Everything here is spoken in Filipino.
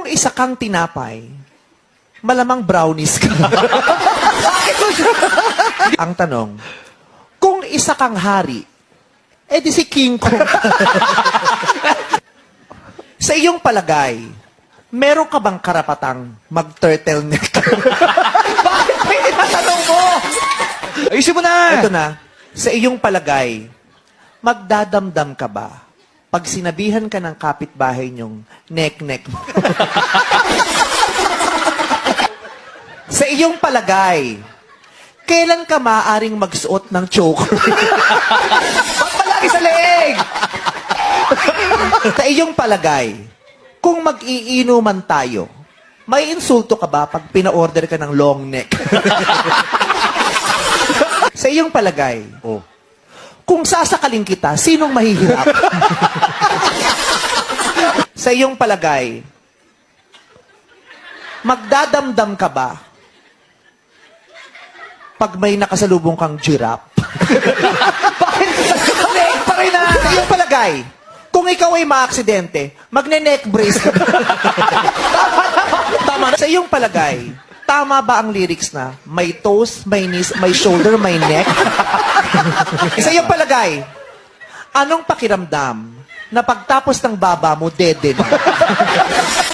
isa kang tinapay, malamang brownies ka. Ang tanong, kung isa kang hari, di si King Kong. Sa iyong palagay, meron ka bang karapatang mag-turtleneck? Bakit may tinatanong mo? Ayusin mo na! Ito na, sa iyong palagay, magdadamdam ka ba pag sinabihan ka ng kapitbahay niyong nek-nek mo? Sa iyong palagay, kailan ka maaaring magsuot ng choker? Ba't palagi sa leeg? Sa iyong palagay, kung mag-iinuman tayo, may insulto ka ba pag pina-order ka ng long neck? Sa iyong palagay, Oh. kung sasakaling kita, sinong mahihirap? Sa iyong palagay, magdadamdam ka ba pag may nakasalubong kang giraffe? Bakit? Leeg pa rin na! Sa iyong palagay, kung ikaw ay maaksidente, magne-neck brace ka. Tama na. Sa iyong palagay, tama ba ang lyrics na may toes, may knees, may shoulder, may neck? Sa iyong palagay, anong pakiramdam na pagtapos ng baba mo, dede na?